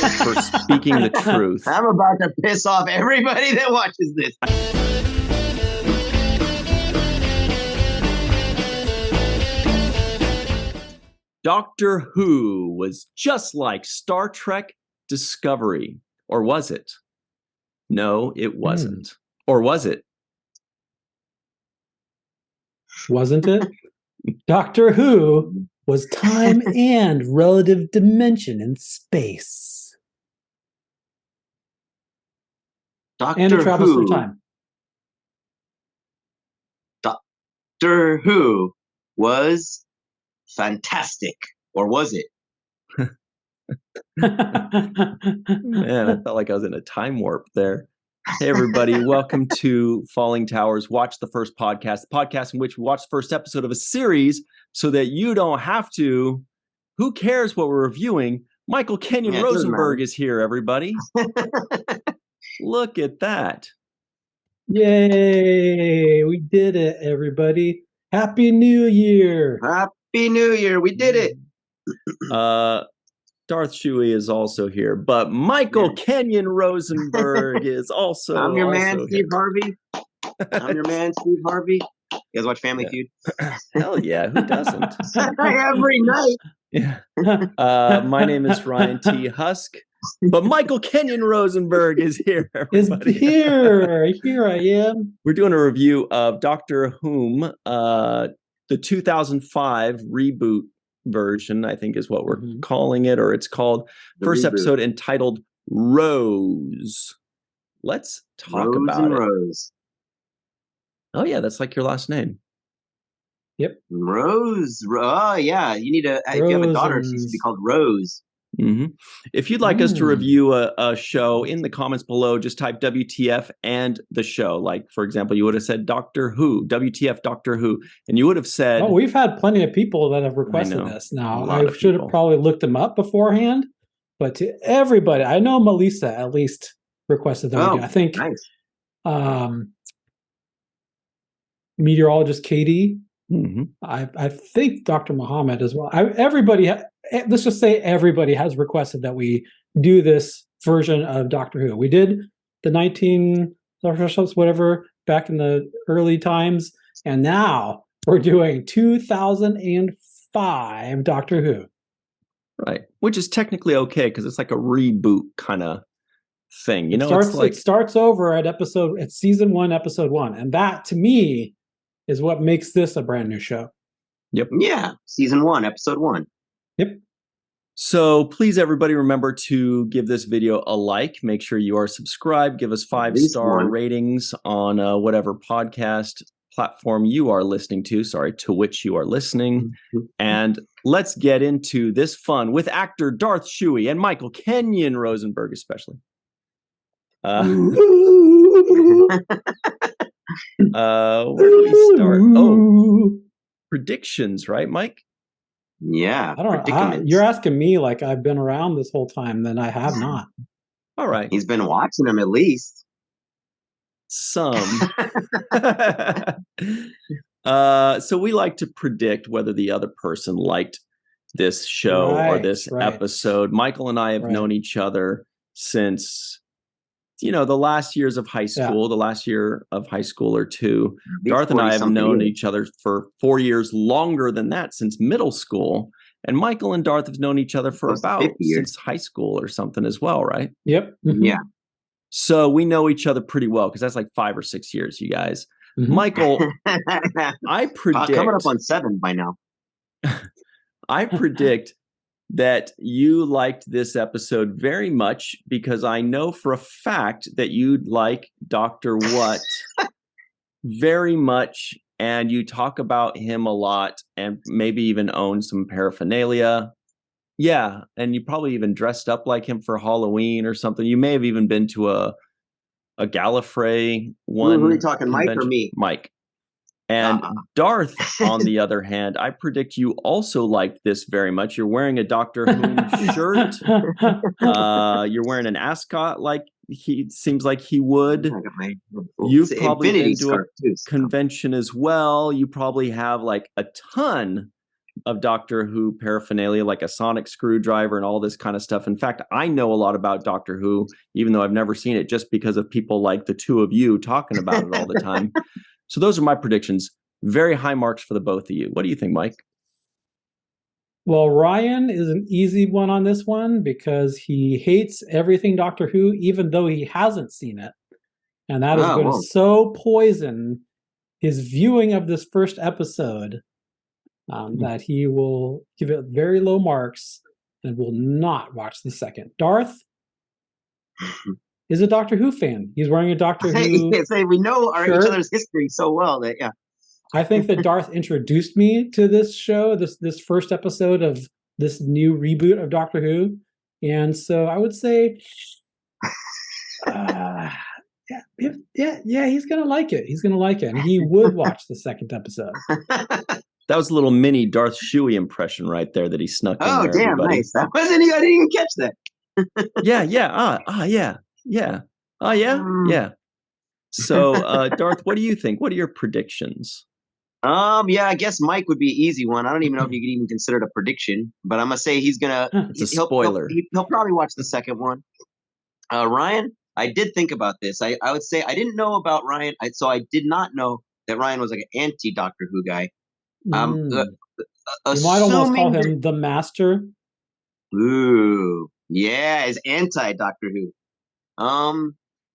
for speaking the truth. I'm about to piss off everybody that watches this. Doctor Who was just like Star Trek Discovery. Or was it? No, it wasn't. Or was it? Wasn't it? Doctor Who was time and relative dimension in space. And it travels through time. Doctor Who was fantastic. Or was it? Man, I felt like I was in a time warp there. Hey, everybody. Welcome to Fallingtower's Watch the First podcast, the podcast in which we watch the first episode of a series so that you don't have to. Who cares what we're reviewing? Michael Kenyon Rosenberg is here, everybody. Look at that. Yay. We did it, everybody. Happy New Year. Happy New Year. We did it. Darth Shuey is also here, but Michael Kenyon Rosenberg is also. I'm your man, Steve Harvey. I'm your man, Steve Harvey. You guys watch Family Feud? Hell yeah, who doesn't? Every night. Yeah. My name is Ryan T. Husk, but Michael Kenyon Rosenberg is here. Everybody. Is here. Here I am. We're doing a review of Doctor Whom, the 2005 reboot version, I think is what we're calling it, or it's called. First episode entitled Rose. Let's talk about it. Rose. Oh yeah, that's like your last name. Yep. Rose. Oh yeah, you need if you have a daughter, she should be called Rose. Mm-hmm. If you'd like us to review a show, in the comments below, just type WTF and the show. Like, for example, you would have said Doctor Who, WTF Doctor Who, and you would have said... Oh, we've had plenty of people that have requested this. Now, I should have probably looked them up beforehand, but to everybody, I know Melissa at least requested them. I think meteorologist Katie, I think Dr. Muhammad as well. Let's just say everybody has requested that we do this version of Doctor Who. We did the 19 back in the early times, and now we're doing 2005 Doctor Who. Right, which is technically okay because it's like a reboot kind of thing. You know, it starts over at season 1, episode 1, and that to me is what makes this a brand new show. Yep. Yeah, season 1, episode 1. Yep. So please, everybody, remember to give this video a like. Make sure you are subscribed. Give us 5-star ratings on whatever podcast platform you are listening to. To which you are listening. And let's get into this fun with actor Darth Shuey and Michael Kenyon Rosenberg, especially. Where do we start? Oh, predictions, right, Mike? Yeah, I don't know. You're asking me like I've been around this whole time, then I have not. All right. He's been watching them at least. Some. So we like to predict whether the other person liked this show or this episode. Michael and I have known each other since, the last years of high school, the last year of high school or two. Darth and I have known each other for 4 years longer than that, since middle school. And Michael and Darth have known each other for about since high school or something as well, right? Yep. Yeah. So we know each other pretty well because that's like 5 or 6 years, you guys. Michael, I predict... coming up on 7 by now. I predict that you liked this episode very much because I know for a fact that you'd like Dr. What very much, and you talk about him a lot and maybe even own some paraphernalia. Yeah, and you probably even dressed up like him for Halloween or something. You may have even been to a Gallifrey one. Who are you talking, Mike or me? Mike. And Darth, on the other hand, I predict you also like this very much. You're wearing a Doctor Who shirt. You're wearing an ascot like he seems like he would. You've probably been to a convention as well. You probably have like a ton of Doctor Who paraphernalia, like a sonic screwdriver and all this kind of stuff. In fact, I know a lot about Doctor Who, even though I've never seen it, just because of people like the two of you talking about it all the time. So those are my predictions. Very high marks for the both of you. What do you think, Mike? Well, Ryan is an easy one on this one because he hates everything Doctor Who, even though he hasn't seen it. And that is going to so poison his viewing of this first episode that he will give it very low marks and will not watch the second. Darth is a Doctor Who fan. He's wearing a Doctor Who shirt. We know each other's history so well that, I think that Darth introduced me to this show, this first episode of this new reboot of Doctor Who. And so I would say, he's going to like it. He's going to like it. And he would watch the second episode. That was a little mini Darth Shuey impression right there that he snuck in there. Oh, damn, everybody. Nice. That wasn't I didn't even catch that. Yeah. So, Darth, what do you think? What are your predictions? I guess Mike would be an easy one. I don't even know if you could even consider it a prediction, but I'm gonna say he's gonna. It's a spoiler. He'll probably watch the second one. Ryan, I did think about this. I would say I didn't know about Ryan, so I did not know that Ryan was like an anti-Doctor Who guy. You might almost call him the Master. Ooh, yeah, is anti-Doctor Who.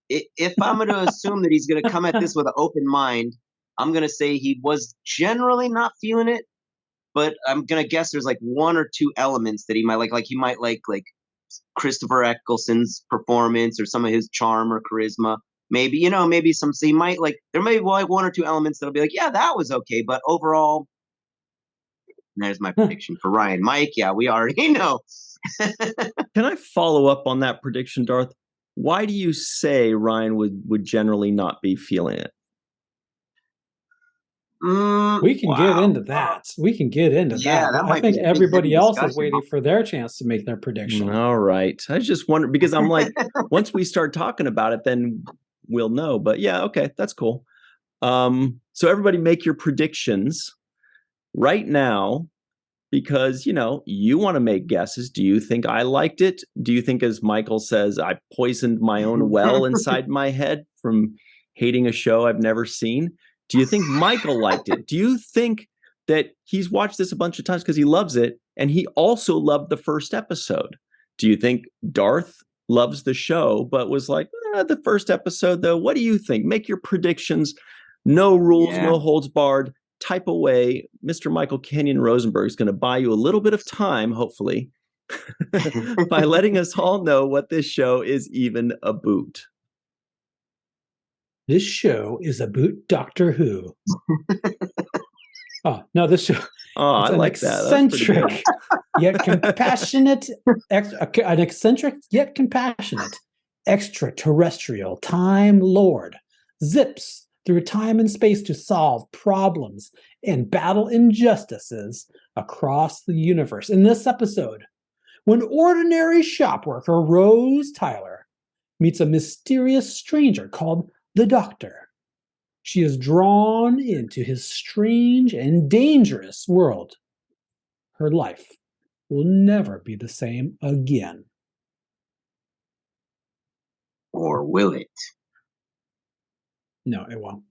If I'm going to assume that he's going to come at this with an open mind, I'm going to say he was generally not feeling it, but I'm going to guess there's like one or two elements that he might like. Like he might like Christopher Eccleston's performance or some of his charm or charisma. Maybe, maybe so he might like, there may be like one or two elements that'll be like, yeah, that was okay. But overall, there's my prediction for Ryan. Mike, we already know. Can I follow up on that prediction, Darth? Why do you say Ryan would generally not be feeling it? We can get into that. I think everybody else is waiting for their chance to make their prediction. All right. I just wonder, because I'm like, once we start talking about it, then we'll know. But yeah, okay, that's cool. So everybody make your predictions right now, because, you want to make guesses. Do you think I liked it? Do you think, as Michael says, I poisoned my own well inside my head from hating a show I've never seen? Do you think Michael liked it? Do you think that he's watched this a bunch of times because he loves it, and he also loved the first episode? Do you think Darth loves the show but was like, the first episode, though? What do you think? Make your predictions. No rules, no holds barred. Type away. Mr. Michael Kenyon Rosenberg is going to buy you a little bit of time, hopefully, by letting us all know what this show is even about. This show is about Doctor Who. Oh, no, this show. Oh, I like that. Eccentric yet compassionate, an eccentric yet compassionate extraterrestrial time lord zips through time and space to solve problems and battle injustices across the universe. In this episode, when ordinary shopworker Rose Tyler meets a mysterious stranger called the Doctor, she is drawn into his strange and dangerous world. Her life will never be the same again. Or will it? No, it won't.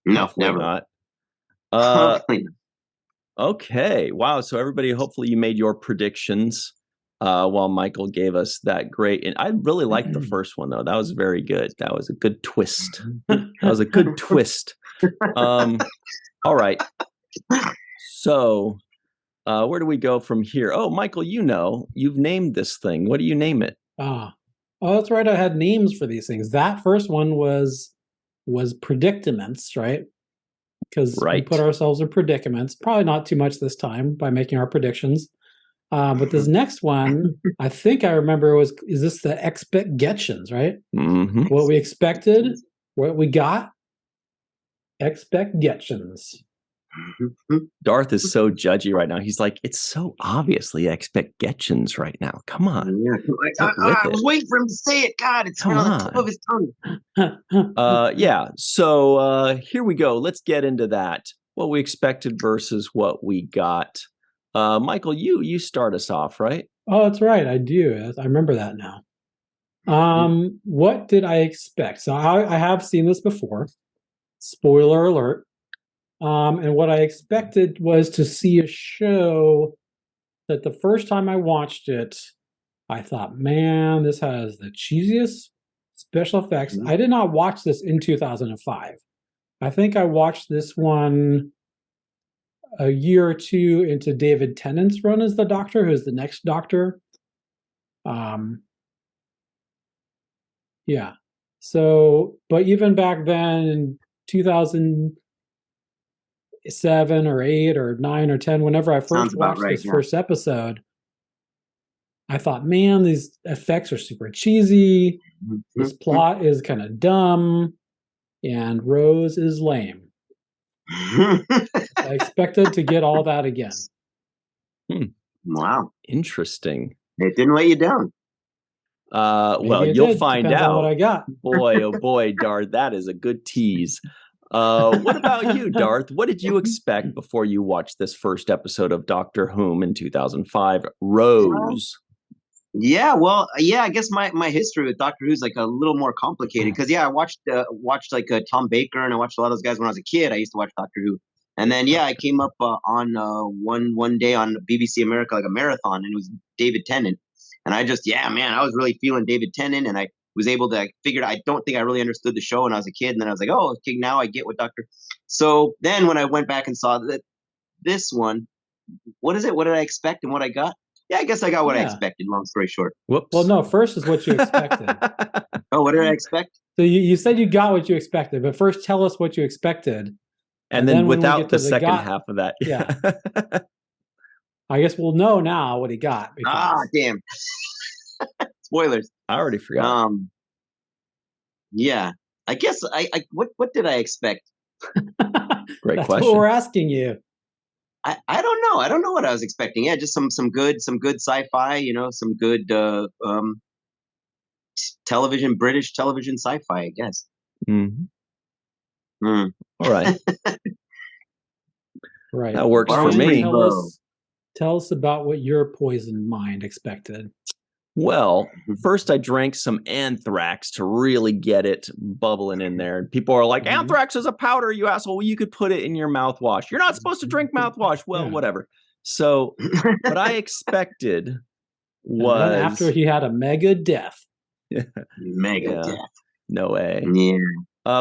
No, never. Not. Okay. Wow. So everybody, hopefully you made your predictions while Michael gave us that great. And I really liked the first one, though. That was very good. That was a good twist. All right. So where do we go from here? Oh, Michael, you've named this thing. What do you name it? Oh, that's right. I had names for these things. That first one was predicaments, right? Because we put ourselves in predicaments. Probably not too much this time by making our predictions. But this next one, I think I remember is this the expectations, right? Mm-hmm. What we expected, what we got, expectations. Darth is so judgy right now. He's like, it's so obviously expectations right now. Come on. Yeah. I was waiting for him to say it. God, it's on the tip of his tongue. Yeah. So here we go. Let's get into that. What we expected versus what we got. Michael, you start us off, right? Oh, that's right. I do. I remember that now. What did I expect? So I have seen this before. Spoiler alert. And what I expected was to see a show that the first time I watched it, I thought, man, this has the cheesiest special effects. I did not watch this in 2005. I think I watched this one a year or two into David Tennant's run as the Doctor, who's the next Doctor. Yeah. So, but even back then in 2007 or 8 or 9 or 10, whenever I first watched this first episode, I thought, man, these effects are super cheesy. This plot is kind of dumb, and Rose is lame. I expected to get all that again. Wow. Interesting. It didn't weigh you down. Well, you'll find out. What I got. Boy, oh boy, Darth, that is a good tease. What about you, Darth? What did you expect before you watched this first episode of Doctor Who in 2005, Rose? I guess my history with Doctor Who is like a little more complicated because I watched like Tom Baker, and I watched a lot of those guys when I was a kid. I used to watch Doctor Who, and then I came up on one day on BBC America, like a marathon, and it was David Tennant, and I just I was really feeling David Tennant, and I was able to figure. I don't think I really understood the show when I was a kid, and then I was like, oh, okay, now I get what Doctor. So then when I went back and saw this one, what is it? What did I expect and what I got? Yeah, I guess I got what I expected, long story short. Whoops. Well, no, first is what you expected. Oh, what did I expect? So you said you got what you expected, but first tell us what you expected. And then without the second half of that. Yeah. I guess we'll know now what he got. Damn. Spoilers. I already forgot. Yeah. I guess what did I expect? Great That's question. What we're asking you. I don't know. I don't know what I was expecting. Yeah, just some good sci-fi, some good British television sci-fi, I guess. Mm-hmm. All right. Right. That works for me. Tell us about what your poisoned mind expected. Well, first I drank some anthrax to really get it bubbling in there. And people are like, anthrax is a powder, you asshole. Well, you could put it in your mouthwash. You're not supposed to drink mouthwash. Well, whatever. So what I expected was... And then after he had a mega death. Mega death. No way. Yeah.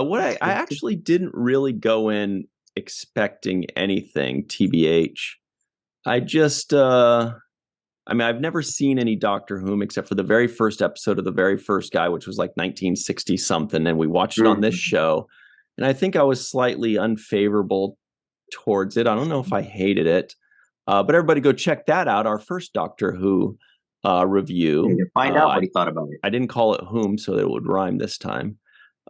What I actually didn't really go in expecting anything, TBH. I just... I've never seen any Doctor Who except for the very first episode of the very first guy, which was like 1960 something. And we watched it on this show. And I think I was slightly unfavorable towards it. I don't know if I hated it, but everybody go check that out. Our first Doctor Who review. Find out what he thought about it. I didn't call it whom so that it would rhyme this time.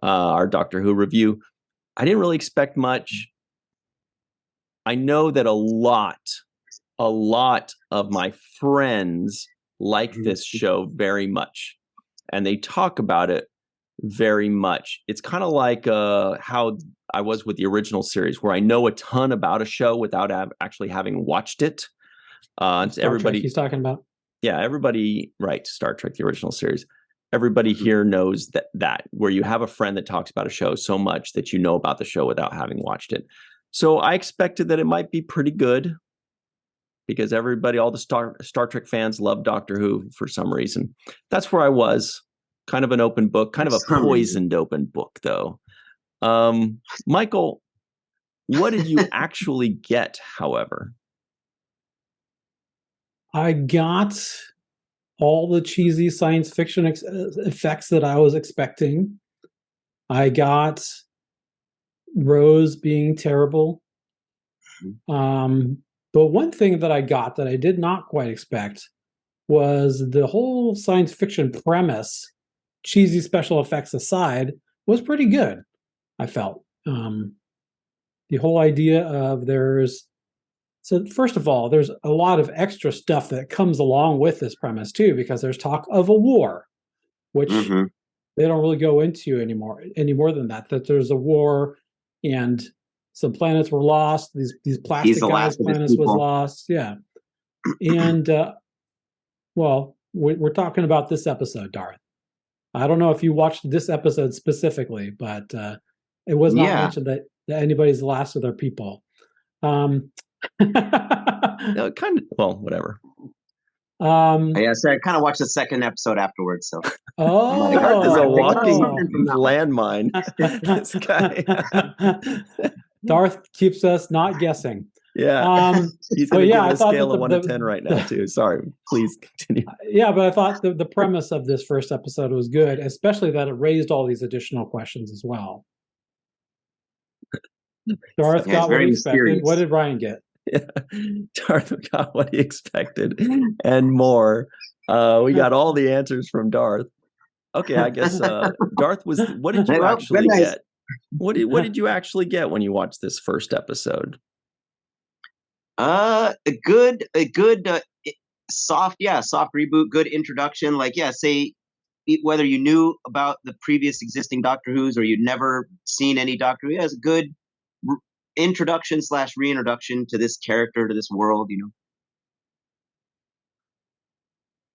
Our Doctor Who review. I didn't really expect much. I know that a lot of my friends like this show very much, and they talk about it very much. It's kind of like how I was with the original series, where I know a ton about a show without actually having watched it. Everybody he's talking about. Yeah, everybody, right, Star Trek, the original series. Everybody here knows that where you have a friend that talks about a show so much that you know about the show without having watched it. So I expected that it might be pretty good, because everybody, all the Star Trek fans love Doctor Who for some reason. That's where I was. Kind of an open book, kind of a poisoned open book, though. Michael, what did you actually get, however? I got all the cheesy science fiction effects that I was expecting. I got Rose being terrible. But one thing that I got that I did not quite expect was the whole science fiction premise, cheesy special effects aside, was pretty good, I felt. The whole idea of so first of all, there's a lot of extra stuff that comes along with this premise too, because there's talk of a war, which they don't really go into any more than that there's a war and some planets were lost. These plastic guys' planets was lost. Yeah. And well, we're talking about this episode, Darth. I don't know if you watched this episode specifically, but it was not mentioned that anybody's the last of their people. No, kind of. Well, whatever. Yeah, so I kind of watched the second episode afterwards. So Darth is a walking landmine. This guy. Darth keeps us not guessing. Yeah. He's going to give it a scale of 1 to 10 right now, too. Sorry. Please continue. Yeah, but I thought the premise of this first episode was good, especially that it raised all these additional questions as well. Darth got what he expected. Mysterious. What did Ryan get? Yeah. Darth got what he expected and more. We got all the answers from Darth. Okay, I guess Darth was. What did you actually get? What did you actually get when you watched this first episode? A good soft reboot, good introduction. Like, say whether you knew about the previous existing Doctor Who's or you'd never seen any Doctor Who, it's a good introduction / reintroduction to this character, to this world.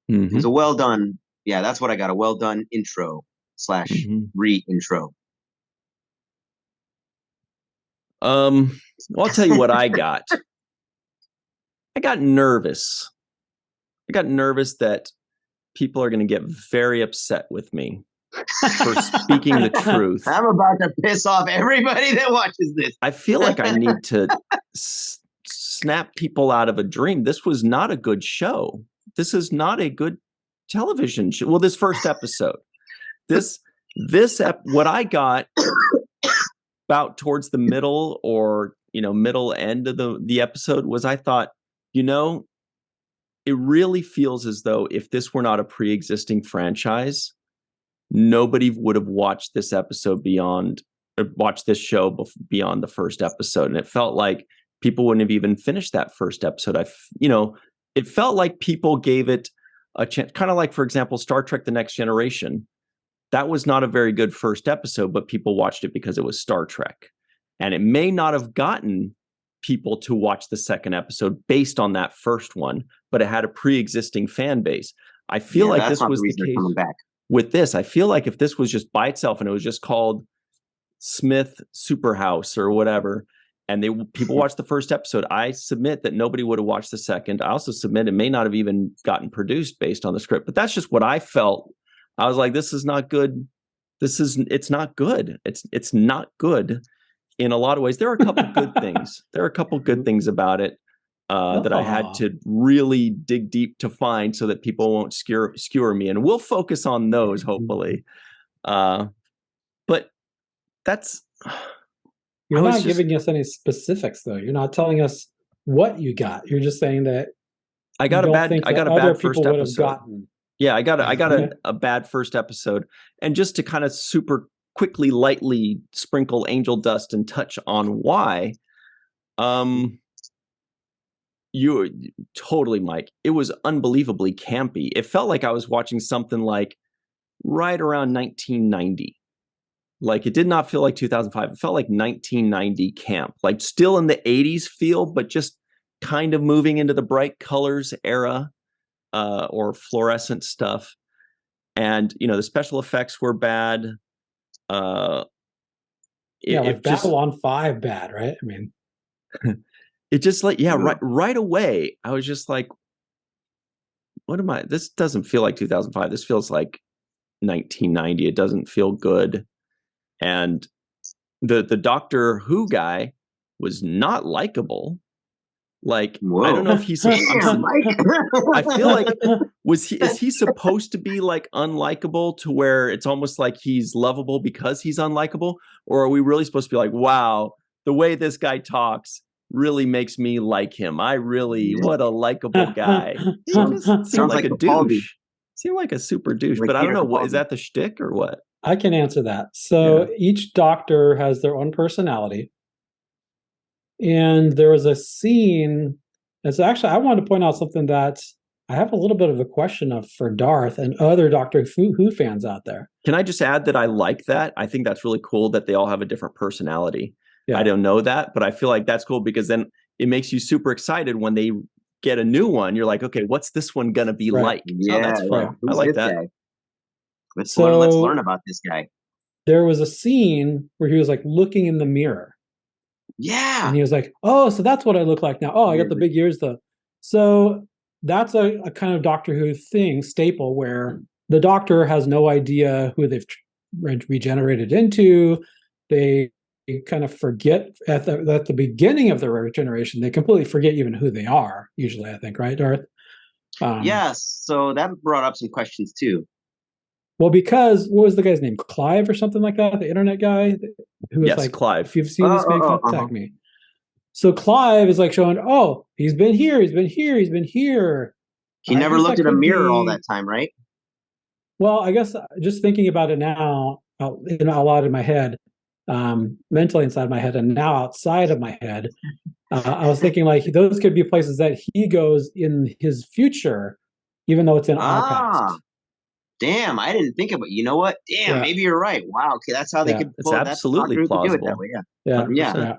It was a well done. Yeah, that's what I got. A well done intro / re-intro. Well, I'll tell you what I got. I got nervous. I got nervous that people are going to get very upset with me for speaking the truth. I'm about to piss off everybody that watches this. I feel like I need to snap people out of a dream. This was not a good show. This is not a good television show. Well, this first episode. What I got about towards the middle or middle end of the episode was I thought, it really feels as though if this were not a pre-existing franchise, nobody would have watched this episode watched this show beyond the first episode. And it felt like people wouldn't have even finished that first episode. It felt like people gave it a chance, kind of like, for example, Star Trek: The Next Generation. That was not a very good first episode, but people watched it because it was Star Trek. And it may not have gotten people to watch the second episode based on that first one, but it had a pre-existing fan base. I feel like this was the case with this. I feel like if this was just by itself and it was just called Smith Superhouse or whatever, and people watched the first episode, I submit that nobody would have watched the second. I also submit it may not have even gotten produced based on the script, but that's just what I felt. I was like, this is not good. It's not good. It's not good. In a lot of ways, there are a couple good things. There are a couple good things about it that I had to really dig deep to find so that people won't skewer me. And we'll focus on those, hopefully. But that's... You're not giving us any specifics, though. You're not telling us what you got. You're just saying that I got a bad first episode. Yeah, I got a bad first episode. And just to kind of super quickly, lightly sprinkle angel dust and touch on why, you totally, Mike, it was unbelievably campy. It felt like I was watching something like right around 1990. Like, it did not feel like 2005. It felt like 1990 camp, like still in the 80s feel, but just kind of moving into the bright colors era or fluorescent stuff. And, the special effects were bad. Like Babylon 5 bad, right? I mean, it just like, right away, I was just like, what am I? This doesn't feel like 2005. This feels like 1990. It doesn't feel good. And the Doctor Who guy was not likable. Like, whoa. I don't know if he's I feel like is he supposed to be like unlikable to where it's almost like he's lovable because he's unlikable? Or are we really supposed to be like, wow, the way this guy talks really makes me like him. What a likable guy. He just seemed like a douche. Seemed like a super douche, but I don't know, is that the shtick or what? I can answer that. So each Doctor has their own personality. And there was a scene. It's actually, I wanted to point out something that I have a little bit of a question of for Darth and other Doctor Who fans out there. Can I just add that I like that? I think that's really cool that they all have a different personality. Yeah. I don't know that, but I feel like that's cool because then it makes you super excited when they get a new one, you're like, okay, what's this one gonna be like? Yeah, that's fun. Who's I like this that. Guy? Let's learn about this guy. There was a scene where he was like looking in the mirror. Yeah. And he was like, oh, so that's what I look like now. Oh, I got the big ears though. So that's a kind of Doctor Who staple, where the Doctor has no idea who they've regenerated into. They kind of forget at the beginning of the regeneration, they completely forget even who they are, usually, I think, right, Darth? Yes, so that brought up some questions too. Well, because what was the guy's name? Clive or something like that? The internet guy who was like, Clive. If you've seen this man, contact me. So Clive is like showing, oh, he's been here, he's been here, he's been here. He never looked at a mirror all that time, right? Well, I guess just thinking about it now, a lot in my head, mentally inside my head, and now outside of my head, I was thinking like those could be places that he goes in his future, even though it's in our past. Damn, I didn't think about it. You know what? Damn, maybe you're right. Wow, okay, that's how they could pull it. It's absolutely plausible. Do it that way. Yeah.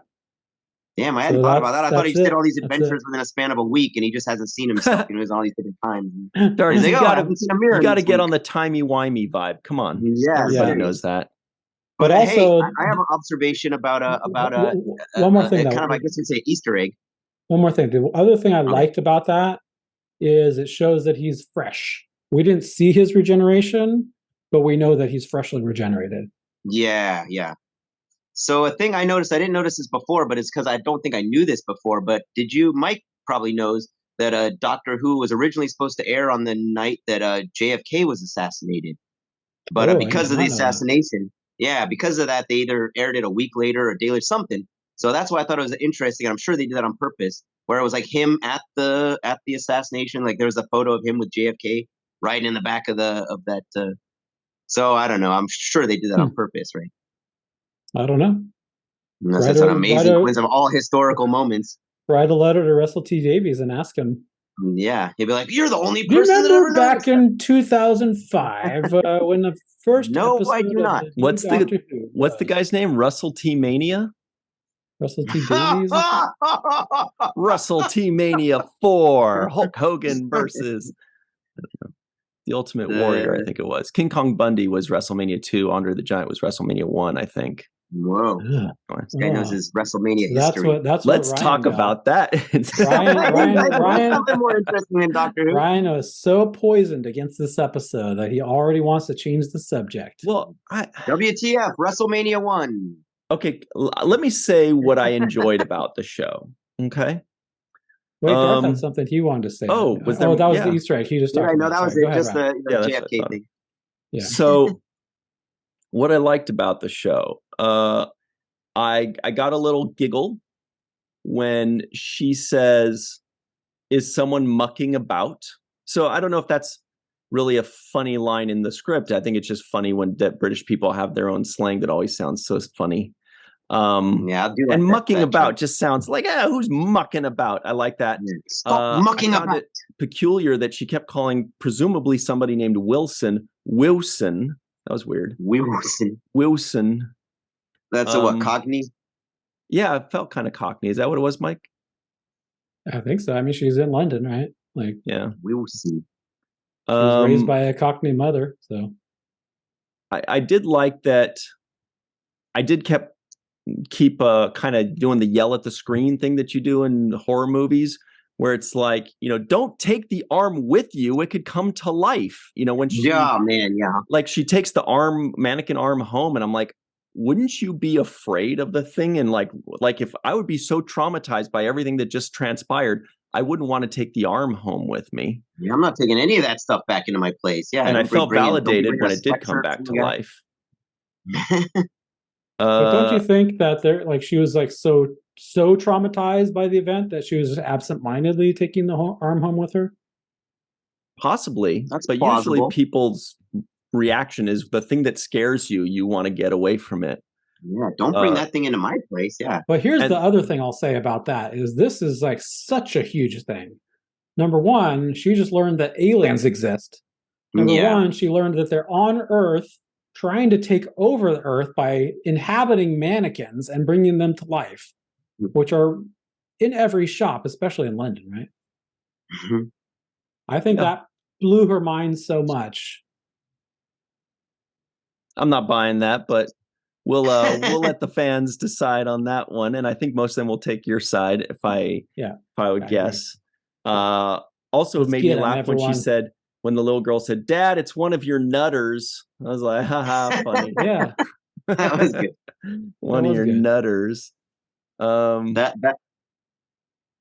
Damn, I hadn't thought about that. I thought he just did all these adventures within a span of a week, and he just hasn't seen himself. He's on all these different times. Darth, you got to get on the timey-wimey vibe. Come on, everybody knows that. But also, hey, I have an observation about one more thing. Kind of, I guess you'd say, Easter egg. One more thing. The other thing I liked about that is it shows that he's fresh. We didn't see his regeneration, but we know that he's freshly regenerated. Yeah. So a thing I noticed, I didn't notice this before, but it's because I don't think I knew this before. But Mike probably knows that Doctor Who was originally supposed to air on the night that JFK was assassinated. But because of the assassination, because of that, they either aired it a week later or a day later, something. So that's why I thought it was interesting. I'm sure they did that on purpose, where it was like him at the assassination. Like there was a photo of him with JFK right in the back of that. So I don't know. I'm sure they did that on purpose, right? I don't know. Unless it's an amazing quiz of all historical moments. Write a letter to Russell T Davies and ask him. Yeah, he'd be like, "You're the only person that ever back in 2005 when the first no, I do not. What's the guy's name? Russell T Mania. Russell T Davies. Russell T Mania 4. Hulk Hogan versus the Ultimate Warrior. I think it was King Kong Bundy was WrestleMania 2. Andre the Giant was WrestleMania 1. I think. Whoa. This guy knows his WrestleMania history. Let's talk about that. Ryan, something more interesting than Doctor Who. Ryan was so poisoned against this episode that he already wants to change the subject. Well, WTF, WrestleMania 1. Okay, let me say what I enjoyed about the show. Okay. Wait, Darth had something he wanted to say. Oh, that was the Easter egg. He just talked about. No, that was it. Just the JFK thing. Yeah. So, what I liked about the show, I got a little giggle when she says, "Is someone mucking about?" So I don't know if that's really a funny line in the script. I think it's just funny when British people have their own slang that always sounds so funny. I do like and that, mucking about just sounds like, who's mucking about? I like that. Stop mucking about. I found it peculiar that she kept calling presumably somebody named Wilson. That was weird. Wilson. That's what, Cockney? Yeah, it felt kind of Cockney. Is that what it was, Mike? I think so. I mean, she's in London, right? Like, yeah. Wilson. She was raised by a Cockney mother, so. I did like that. I did keep kind of doing the yell at the screen thing that you do in horror movies, where it's like, don't take the arm with you. It could come to life. When she, like she takes the mannequin arm home, and I'm like, wouldn't you be afraid of the thing? And like if I would be so traumatized by everything that just transpired, I wouldn't want to take the arm home with me. Yeah, I'm not taking any of that stuff back into my place. Yeah, and I felt validated when it did come back to life. But don't you think that she was like so traumatized by the event that she was just absentmindedly taking the arm home with her? Possibly. That's but plausible. Usually people's reaction is the thing that scares you. You want to get away from it. Yeah, don't bring that thing into my place. Yeah. But here's the other thing I'll say about that is this is like such a huge thing. Number one, she just learned that aliens exist. Number one, she learned that they're on Earth trying to take over the Earth by inhabiting mannequins and bringing them to life, which are in every shop, especially in London, right? I think that blew her mind so much. I'm not buying that, but we'll let the fans decide on that one, and I think most of them will take your side if I would guess. Also, it made me laugh when she said, when the little girl said, "Dad, it's one of your nutters." I was like, haha, funny. Yeah. That was good. One of your nutters. That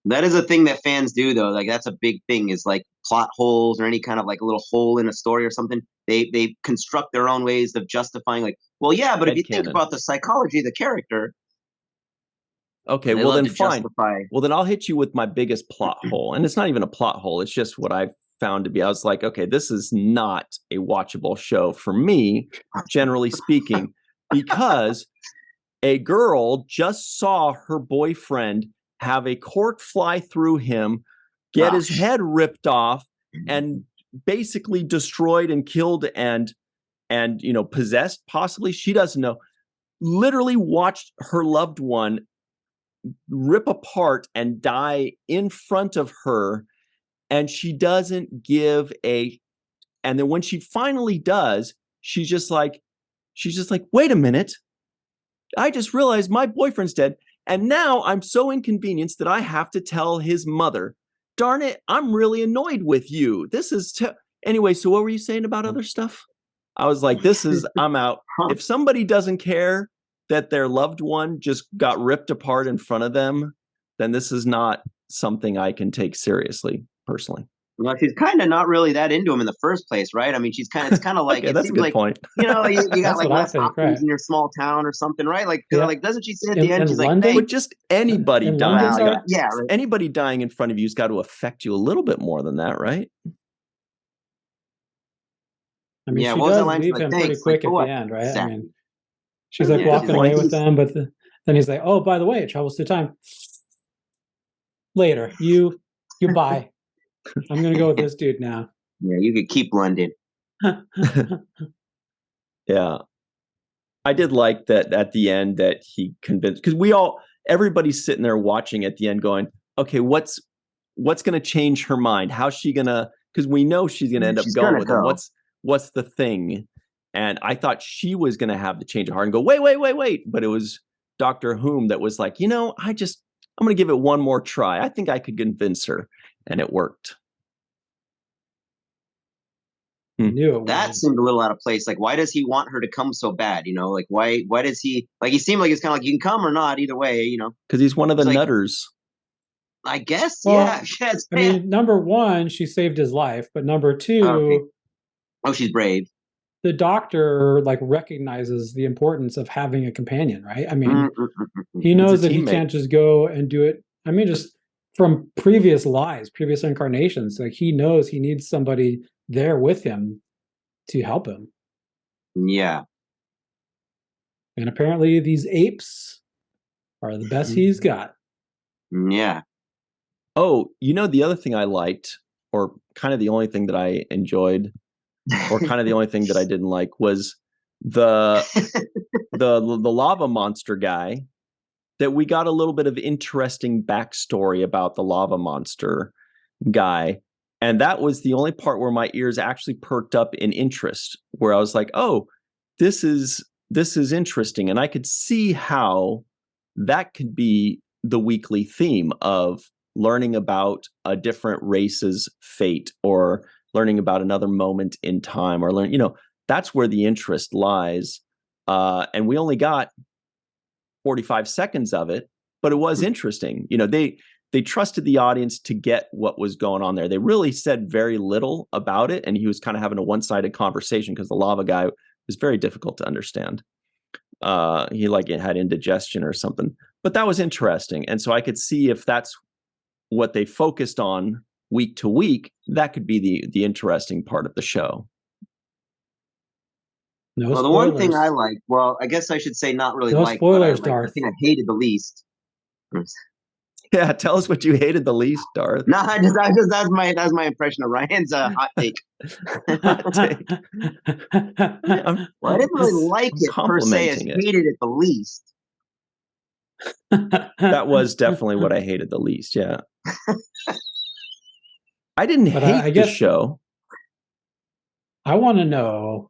is a thing that fans do, though. Like, that's a big thing, is like plot holes or any kind of like a little hole in a story or something. They construct their own ways of justifying, like, well, yeah, but if you think about the psychology of the character. Okay, well then fine. Well then I'll hit you with my biggest plot hole. And it's not even a plot hole. It's just what I've found to be. I was like, okay, this is not a watchable show for me, generally speaking, because a girl just saw her boyfriend have a cork fly through him, get his head ripped off, and basically destroyed and killed and possessed, possibly. She doesn't know. Literally watched her loved one rip apart and die in front of her, and she doesn't give a. And then when she finally does, she's just like, wait a minute, I just realized my boyfriend's dead, and now I'm so inconvenienced that I have to tell his mother. Darn it, I'm really annoyed with you. This is anyway. So what were you saying about other stuff? I was like, I'm out. If somebody doesn't care that their loved one just got ripped apart in front of them, then this is not something I can take seriously, personally. Well, she's kind of not really that into him in the first place, right? I mean, it's kind of like, okay, that's a good point. You got like less options in your small town or something, right? Like, like, doesn't she say at the end, she's London? like, hey, but just anybody dying, right. Anybody dying in front of you's got to affect you a little bit more than that, right? I mean, she does leave him pretty quick at the end, right? Exactly. I mean, she's like walking away with them, but then he's like, "Oh, by the way, it travels through time." Later, you buy. I'm gonna go with this dude now. Yeah, you could keep London. Yeah, I did like that at the end that he convinced, because everybody's sitting there watching at the end, going, "Okay, what's going to change her mind? How's she gonna?" Because we know she's going to end up going with him. What's the thing? And I thought she was going to have the change of heart and go, wait. But it was Dr. Whom that was like, I'm going to give it one more try. I think I could convince her. And it worked. That seemed a little out of place. Like, why does he want her to come so bad? Like, why does he, like, he seemed like it's kind of like, you can come or not, either way, Because he's one of the nutters. I guess, well, yeah. I mean, number one, she saved his life. But number two... Oh, she's brave. The doctor recognizes the importance of having a companion, right? I mean, he knows that he can't just go and do it. I mean, just from previous lives, previous incarnations, like he knows he needs somebody there with him to help him. Yeah. And apparently these apes are the best he's got. Yeah. Oh, the other thing I liked, or kind of the only thing that I enjoyed, or kind of the only thing that I didn't like, was the lava monster guy, that we got a little bit of interesting backstory about the lava monster guy. And that was the only part where my ears actually perked up in interest, where I was like, oh, this is interesting. And I could see how that could be the weekly theme of learning about a different race's fate, or learning about another moment in time, or that's where the interest lies. And we only got 45 seconds of it, but it was interesting. They trusted the audience to get what was going on there. They really said very little about it, and he was kind of having a one-sided conversation because the lava guy was very difficult to understand. He had indigestion or something, but that was interesting. And so I could see if that's what they focused on week to week, that could be the interesting part of the show. The one thing I like, I guess I should say not really spoilers, but Darth. the thing I hated the least. Yeah, tell us what you hated the least, Darth. No, that's my impression of Ryan's hot take. Hot take. I didn't really like it per se as hated it the least. That was definitely what I hated the least, yeah. I didn't hate the show. I want to know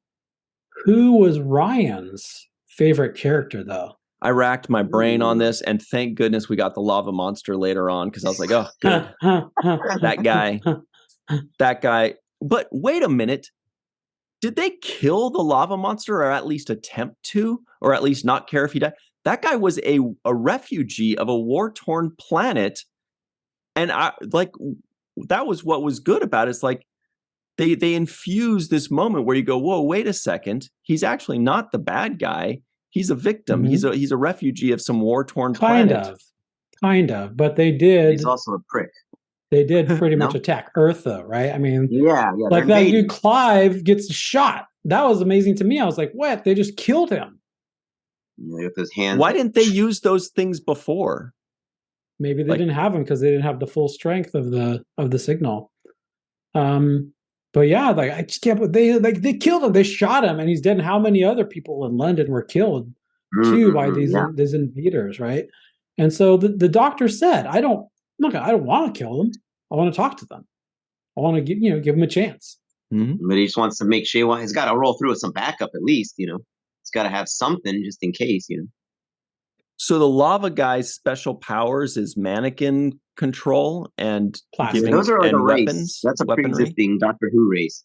who was Ryan's favorite character, though. I racked my brain on this, and thank goodness we got the lava monster later on, because I was like, oh, good. That guy. But wait a minute. Did they kill the lava monster, or at least attempt to, or at least not care if he died? That guy was a refugee of a war-torn planet. And that was what was good about it. It's like they infuse this moment where you go, whoa, wait a second. He's actually not the bad guy. He's a victim. Mm-hmm. He's a refugee of some war-torn planet. Kind of. But they did. He's also a prick. They did pretty much attack Earth, though, right? I mean, yeah. Like that dude Clive gets shot. That was amazing to me. I was like, what? They just killed him. Yeah, with his hands. Why didn't they use those things before? Maybe they didn't have them because they didn't have the full strength of the signal. But yeah, like I just can't. They killed him. They shot him, and he's dead. And how many other people in London were killed too by these invaders, right? And so the doctor said, I don't want to kill them. I want to talk to them. I want to give them a chance. Mm-hmm. But he just wants to make sure he's got to roll through with some backup at least. He's got to have something just in case. So the lava guy's special powers is mannequin control and plastic. Those are like a race. Weapons. That's a pre-existing Doctor Who race.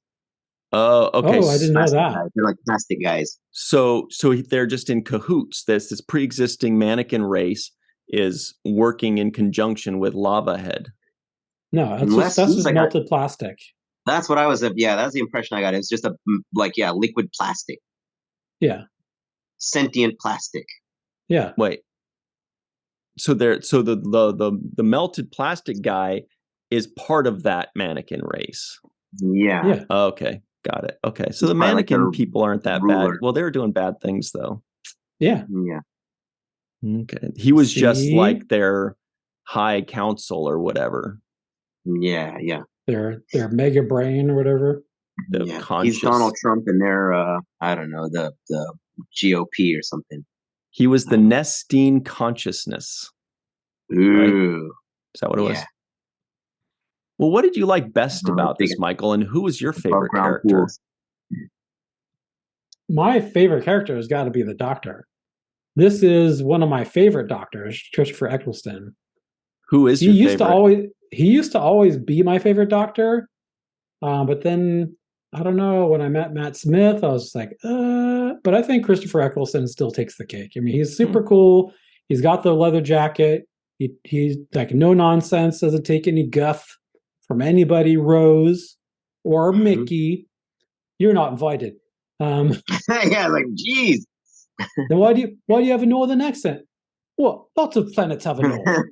Oh, okay. Oh, I didn't know that. Guys. They're like plastic guys. So they're just in cahoots. This pre-existing mannequin race is working in conjunction with Lava Head. No, that's just like melted plastic. That's what I was. That's the impression I got. It's just liquid plastic. Yeah. Sentient plastic. Yeah. Wait. So the melted plastic guy is part of that mannequin race. Yeah. Okay. Got it. Okay. So the mannequin people aren't that bad. Well, they were doing bad things though. Yeah. Yeah. Okay. He was just like their high council or whatever. Yeah. Their mega brain or whatever. He's Donald Trump and their I don't know, the GOP or something. He was the Nestine consciousness. Ooh. Right? Is that what it was? Well, what did you like best about this, Michael? And who was your favorite character? Pools. My favorite character has got to be the Doctor. This is one of my favorite Doctors, Christopher Eccleston. Who is your favorite? He used to always be my favorite Doctor. But then, I don't know, when I met Matt Smith, I was just like, but I think Christopher Eccleston still takes the cake. I mean, he's super cool. He's got the leather jacket. He's like no nonsense, doesn't take any guff from anybody, Rose or Mickey. You're not invited. Like, geez. Then why do you have a northern accent? Well, lots of planets have a north.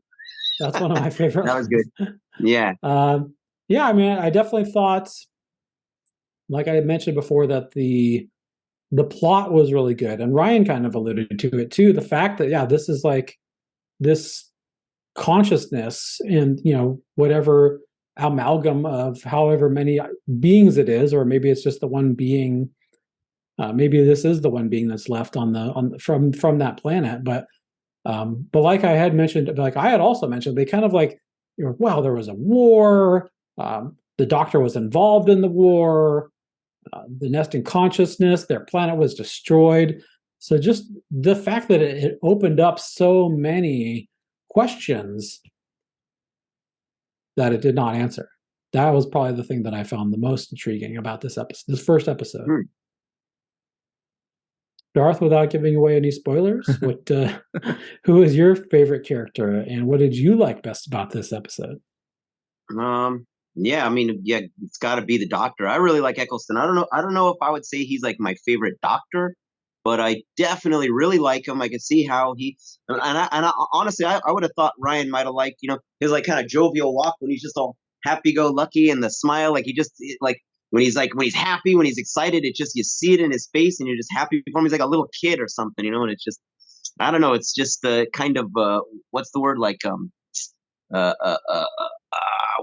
That's one of my favorite. That was good. Yeah. Yeah, I mean, I definitely thought, like I had mentioned before, that the plot was really good, and Ryan kind of alluded to it too. The fact that this is like this consciousness, and whatever amalgam of however many beings it is, or maybe it's just the one being. Maybe this is the one being that's left from that planet, but like I had mentioned, like I had also mentioned, they kind of like, well, there was a war. The Doctor was involved in the war. The Nesting consciousness, their planet was destroyed. So just the fact that it opened up so many questions that it did not answer. That was probably the thing that I found the most intriguing about this first episode. Darth, without giving away any spoilers, who is your favorite character, and what did you like best about this episode? Yeah, I mean, it's got to be the Doctor. I really like Eccleston. I don't know if I would say he's like my favorite Doctor, but I definitely really like him. I could see how honestly, I would have thought Ryan might have liked, his like kind of jovial walk when he's just all happy-go-lucky, and the smile, like he just like. When he's happy, when he's excited, you see it in his face, and you're just happy for him. He's like a little kid or something, and it's just, I don't know. It's just the kind of, what's the word? Like,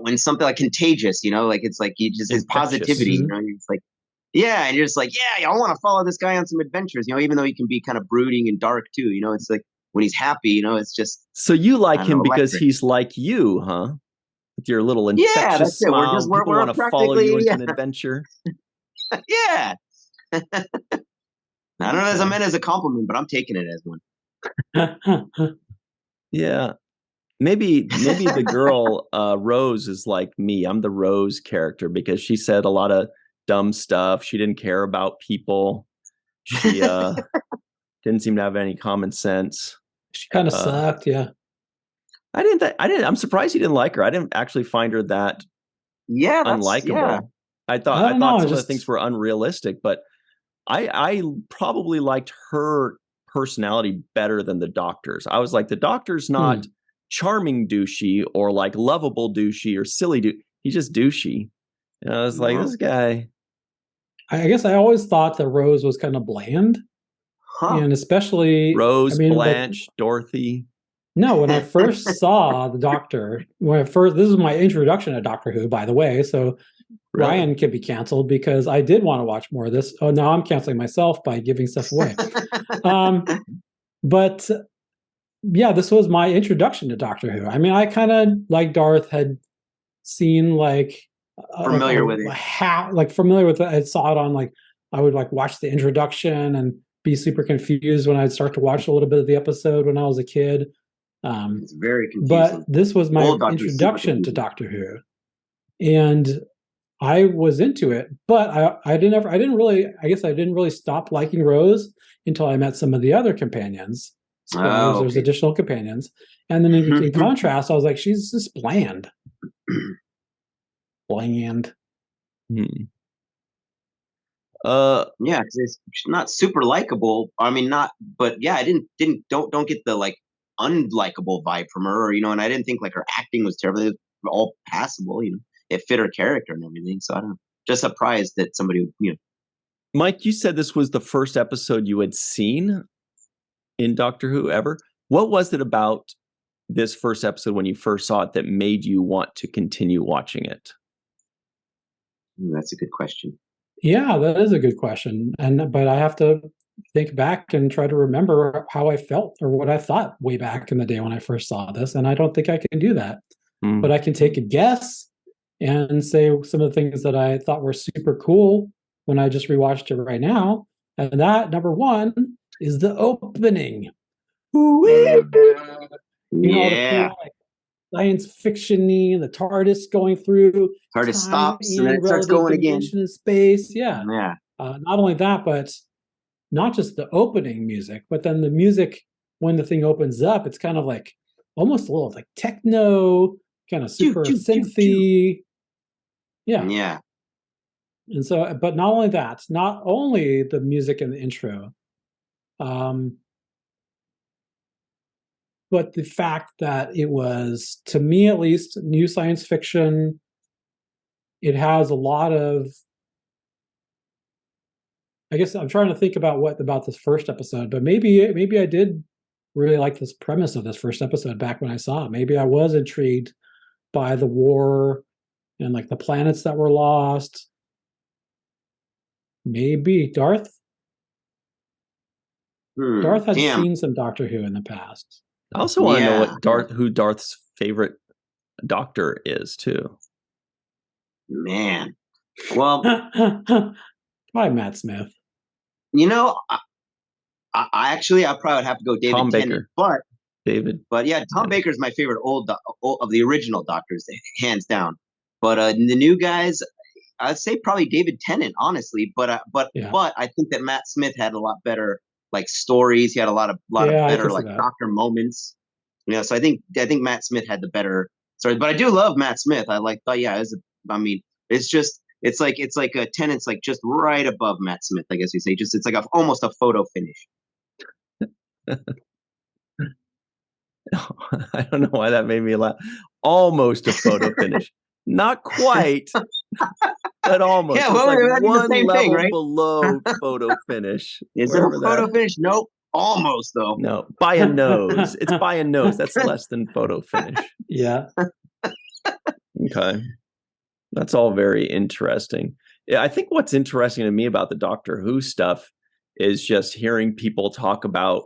when something like contagious, like it's like his positivity, it's like, yeah. And you're just like, yeah, I want to follow this guy on some adventures, even though he can be kind of brooding and dark too, it's like when he's happy, it's just. So you like him because he's like you, huh? with your little infectious smile. People want to follow you into an adventure. Yeah. I don't know if I meant as a compliment, but I'm taking it as one. Yeah. Maybe the girl, Rose, is like me. I'm the Rose character because she said a lot of dumb stuff. She didn't care about people. She didn't seem to have any common sense. She kind of sucked, yeah. I'm surprised you didn't like her. I didn't actually find her that unlikable. Yeah. I thought some of the things were unrealistic, but I probably liked her personality better than the Doctor's. I was like, the Doctor's not charming douchey or like lovable douchey or silly douchey. He's just douchey. And I was like, this guy. I guess I always thought that Rose was kind of bland. And especially Rose, Blanche, Dorothy. No, when I first saw the Doctor, this is my introduction to Doctor Who, by the way. So Ryan can be canceled because I did want to watch more of this. Oh, now I'm canceling myself by giving stuff away. But yeah, this was my introduction to Doctor Who. I mean, I kind of, like Darth, had seen familiar with it. Familiar with it. I saw it on I would watch the introduction and be super confused when I'd start to watch a little bit of the episode when I was a kid. It's very confusing. But this was my introduction to Doctor Who, and I was into it. But I didn't really stop liking Rose until I met some of the other companions. There's additional companions, and then in contrast, I was like, she's just bland. Bland. Yeah, because she's not super likable. I mean, but yeah, I don't get the unlikable vibe from her, and I didn't think her acting was terrible. It was all passable, it fit her character and everything. So I don't know, just surprised that somebody, Mike, you said this was the first episode you had seen in Doctor Who ever. What was it about this first episode when you first saw it that made you want to continue watching it? That's a good question. Yeah, that is a good question. But I have to think back and try to remember how I felt or what I thought way back in the day when I first saw this. And I don't think I can do that. But I can take a guess and say some of the things that I thought were super cool when I just rewatched it right now. And that, number one, is the opening. Yeah. Science fiction-y, the TARDIS going through. TARDIS stops and then it starts going again. In space, yeah. Yeah. Not only that, but not just the opening music, but then the music when the thing opens up, it's kind of almost a little techno, kind of super synthy. Yeah. Yeah. And so, but not only that, not only the music in the intro, but the fact that it was, to me at least, new science fiction. It has a lot of, I guess I'm trying to think about this first episode, but maybe I did really like this premise of this first episode back when I saw it. Maybe I was intrigued by the war and the planets that were lost. Maybe Darth had seen some Doctor Who in the past. I also want to know who Darth's favorite Doctor is too. Man, well, probably Matt Smith. I actually probably would have to go David Tom Tennant, Baker. But yeah, Tom Baker's my favorite old of the original Doctors, hands down. But the new guys, I'd say probably David Tennant, honestly. But I think that Matt Smith had a lot better stories. He had a lot of better Doctor moments. So I think Matt Smith had the better stories. But I do love Matt Smith. It's like a Tennant's just right above Matt Smith, I guess you say. It's almost a photo finish. I don't know why that made me laugh. Almost a photo finish. Not quite, but almost. Yeah, well, it's one the same level thing, right? below photo finish. Is it a photo finish? Nope. Almost, though. No, by a nose. It's by a nose. That's less than photo finish. Yeah. Okay. That's all very interesting. Yeah, I think what's interesting to me about the Doctor Who stuff is just hearing people talk about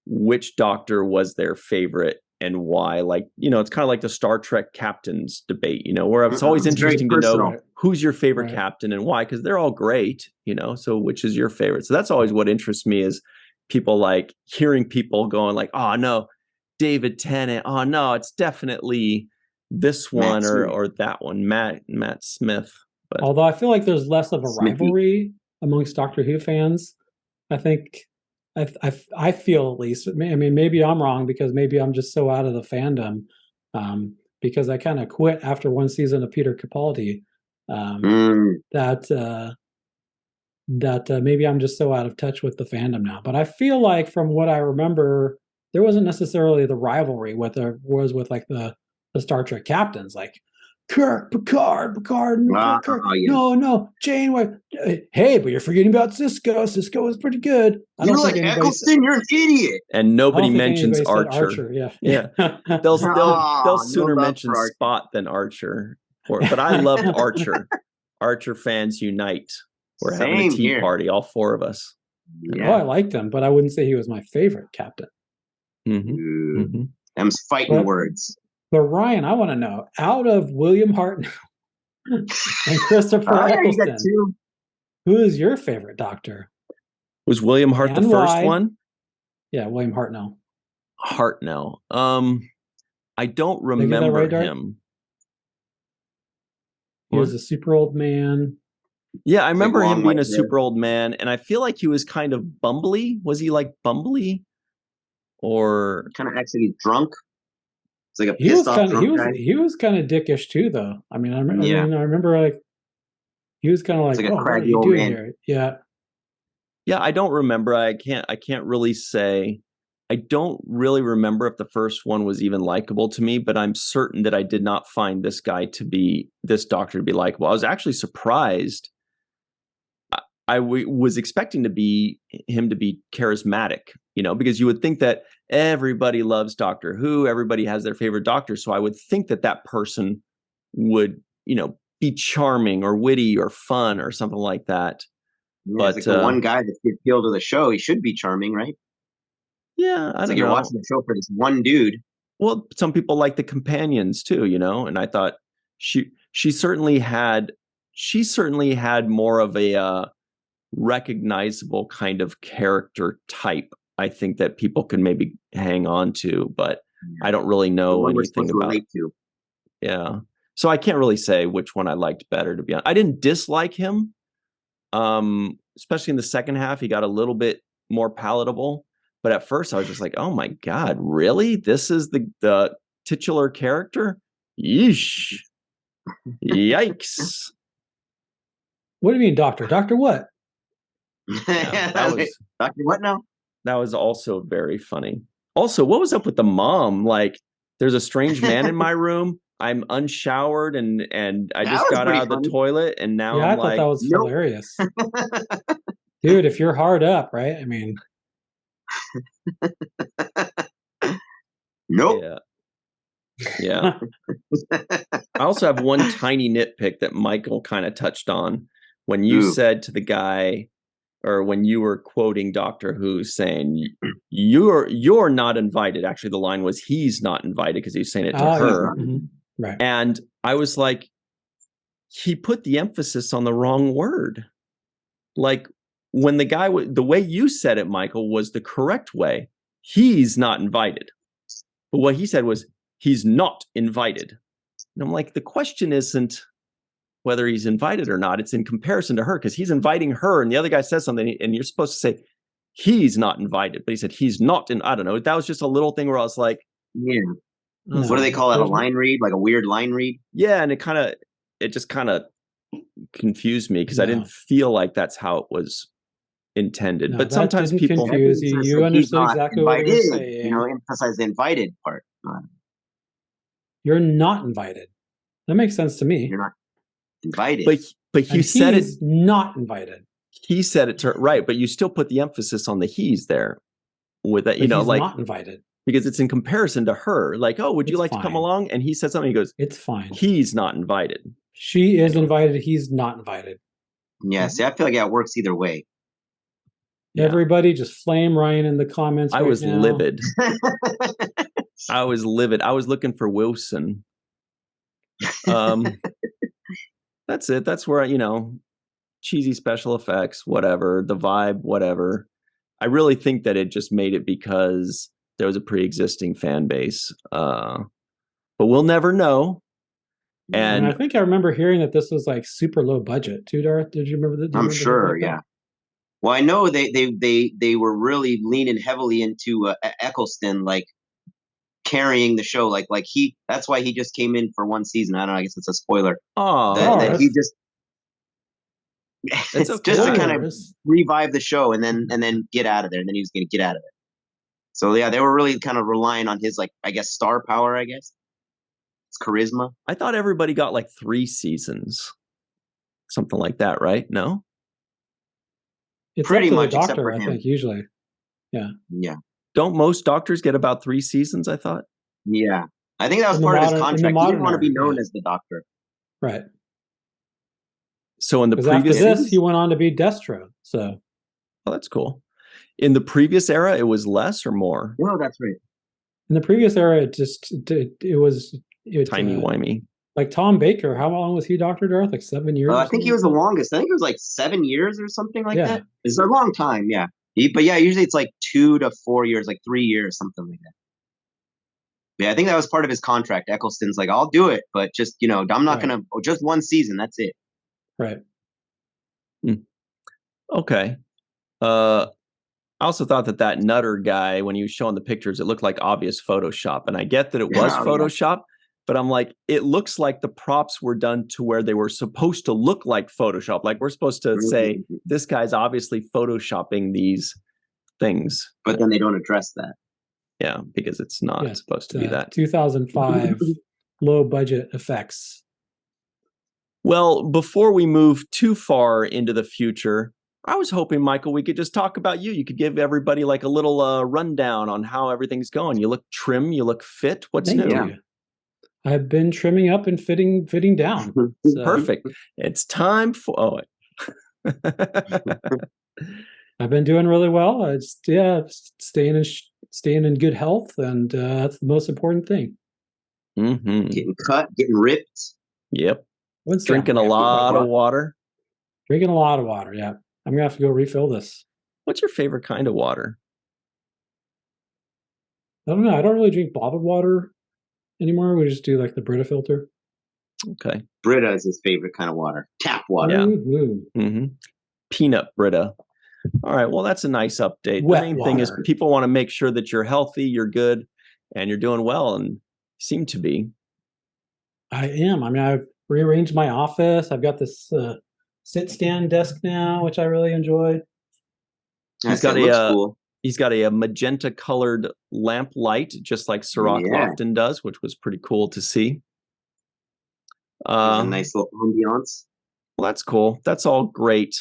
which Doctor was their favorite and why. Like, it's kind of like the Star Trek captains debate, where it's always interesting to know who's your favorite captain and why, because they're all great, so which is your favorite? So that's always what interests me, is people like hearing people going like, oh no, David Tennant, oh no, it's definitely this one or that one, Matt Smith. But although I feel like there's less of a rivalry amongst Doctor Who fans, I think I feel, at least. I mean, maybe I'm wrong, because maybe I'm just so out of the fandom, because I kind of quit after one season of Peter Capaldi, that maybe I'm just so out of touch with the fandom now. But I feel like, from what I remember, there wasn't necessarily the rivalry with like the Star Trek captains, like Kirk, Picard, Kirk. No, Janeway. Hey, but you're forgetting about Cisco. Cisco was pretty good. You're like Eccleston. You're an idiot. And nobody mentions Archer. Yeah. They'll sooner mention Spot than Archer. But I loved Archer. Archer fans unite. We're having a tea party, all four of us. Yeah. Oh, I liked him, but I wouldn't say he was my favorite captain. Them's fighting words. But Ryan, I want to know, out of William Hartnell and Christopher Eccleston, who is your favorite Doctor? Was William Hart the first one? Yeah, William Hartnell. Hartnell. I don't remember him. He was a super old man. Yeah, I remember him being a super old man, and I feel like he was kind of bumbly. Was he like bumbly? Or kind of actually drunk? It's like a pissed off drunk guy. He was kind of dickish too, though. I mean, I remember like he was kind of like, "Oh, what are you doing here?" Yeah. Yeah, I don't remember. I can't really say. I don't really remember if the first one was even likable to me, but I'm certain that I did not find this Doctor to be likable. I was actually surprised. I was expecting him to be charismatic, because you would think that everybody loves Doctor Who, everybody has their favorite Doctor. So I would think that person would, be charming or witty or fun or something like that. Yeah, but like the one guy that's the appeal to the show, he should be charming, right? Yeah, I don't know. You're watching the show for this one dude. Well, some people like the companions too, and I thought she certainly had more of a recognizable kind of character type, I think, that people can maybe hang on to, but I don't really know anything about it. Yeah. So I can't really say which one I liked better, to be honest. I didn't dislike him. Especially in the second half, he got a little bit more palatable. But at first I was just like, oh my God, really? This is the titular character? Yeesh. Yikes. What do you mean, Doctor? Doctor what? Yeah, Doctor what now? That was also very funny. Also, what was up with the mom? Like, there's a strange man in my room. I'm unshowered and I just got out of the toilet, and now I'm like, I thought that was hilarious. Dude, if you're hard up, right? I mean, nope. Yeah. I also have one tiny nitpick that Michael kind of touched on when you said to the guy, or when you were quoting Doctor Who saying you're not invited. Actually, the line was he's not invited, because he was saying it to her. Right. And I was like, he put the emphasis on the wrong word. Like, when the guy, the way you said it, Michael, was the correct way. He's not invited. But what he said was, he's not invited. And I'm like, the question isn't whether he's invited or not. It's in comparison to her, because he's inviting her, and the other guy says something, and you're supposed to say, he's not invited. But he said, he's not in. I don't know. That was just a little thing where I was like, yeah. What do they call it? A line read? Like a weird line read? Yeah, and it just kind of confused me, because I didn't feel like that's how it was intended. No, but sometimes people confuse you. You understood exactly what you're saying. Emphasize the invited part. You're not invited. That makes sense to me. You're not invited. But you said he's not invited. He said it right, but you still put the emphasis on the he's there with that, he's like not invited. Because it's in comparison to her. Like, oh, would you like to come along? And he said something. He goes, it's fine. He's not invited. She is invited. He's not invited. Yeah, see, I feel like it works either way. Everybody just flame Ryan in the comments. I was livid. I was livid. I was looking for Wilson. That's it. That's where, cheesy special effects, whatever, the vibe, whatever. I really think that it just made it because there was a pre-existing fan base. But we'll never know. And I think I remember hearing that this was like super low budget too, Darth. Did you remember that? I'm sure, yeah. Well, I know they were really leaning heavily into Eccleston, like carrying the show. Like that's why he just came in for one season. I don't know, I guess it's a spoiler. That he just it's just to kind of revive the show and then get out of there. And then he was going to get out of it. So yeah, they were really kind of relying on his, like, I guess, star power, I guess. It's charisma. I thought everybody got like 3 seasons. Something like that, right? No? It's pretty much the doctor, I think, usually. Yeah. Yeah. Don't most doctors get about 3 seasons, I thought? Yeah. I think that was part of his contract. He didn't want to be known as the doctor. Right. So in the previous after this, he went on to be Destro. So, that's cool. In the previous era, it was less or more? No, that's right. In the previous era, it was timey-wimey. Like Tom Baker, how long was he Dr. Darth? Like 7 years? I think he was the longest. I think it was like 7 years or something like that. It's a long time, yeah. But yeah, usually it's like 2 to 4 years, like 3 years, something like that. Yeah, I think that was part of his contract. Eccleston's like, I'll do it, but just, I'm not going to, just one season, that's it. Right. Okay. I also thought that Nutter guy, when he was showing the pictures, it looked like obvious Photoshop. And I get that it was Photoshop, but I'm like, it looks like the props were done to where they were supposed to look like Photoshop. Like we're supposed to say, this guy's obviously Photoshopping these things. But then they don't address that. Yeah, because it's not supposed to be that. 2005 low budget effects. Well, before we move too far into the future, I was hoping, Michael, we could just talk about you. You could give everybody like a little rundown on how everything's going. You look trim. You look fit. What's new? You. I've been trimming up and fitting down. So. Perfect. It's time for... I've been doing really well. Staying in good health, and that's the most important thing. Mm-hmm. Getting cut, getting ripped. Yep. Drinking a lot of water. Drinking a lot of water, yeah. I'm going to have to go refill this. What's your favorite kind of water? I don't know. I don't really drink bottled water anymore. We just do like the Brita filter. Okay. Brita is his favorite kind of water. Tap water. Yeah. Mm-hmm. Peanut Brita. All right. Well, that's a nice update. Wet the main water. thing is people want to make sure that you're healthy, you're good, and you're doing well, and seem to be. I am. I mean, I've rearranged my office. I've got this sit-stand desk now, which I really enjoy. He's got a magenta-colored lamp light, just like Sirach often does, which was pretty cool to see. A nice little ambiance. Well, that's cool. That's all great.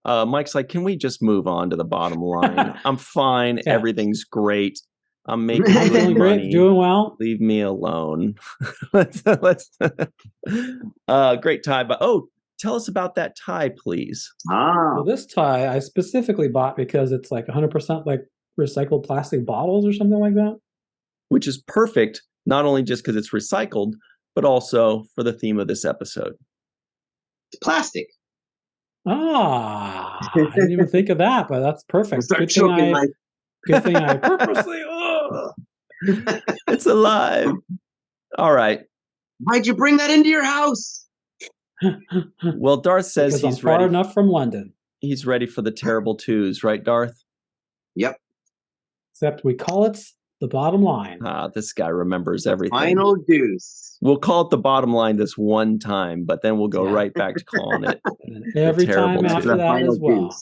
Mike's like, can we just move on to the bottom line? I'm fine. Yeah. Everything's great. I'm making good money. Doing well. Leave me alone. let's great tie. But tell us about that tie, please. Well, this tie I specifically bought because it's like 100% like recycled plastic bottles or something like that. Which is perfect, not only just because it's recycled, but also for the theme of this episode. It's plastic. I didn't even think of that, but that's perfect. Good thing I purposely. It's alive. All right. Why'd you bring that into your house? Well, Darth says he's far ready. Enough from London. He's ready for the terrible twos, right, Darth? Yep. Except we call it the bottom line. This guy remembers everything. Final deuce. We'll call it the bottom line this one time, but then we'll go right back to calling it every time after that as well.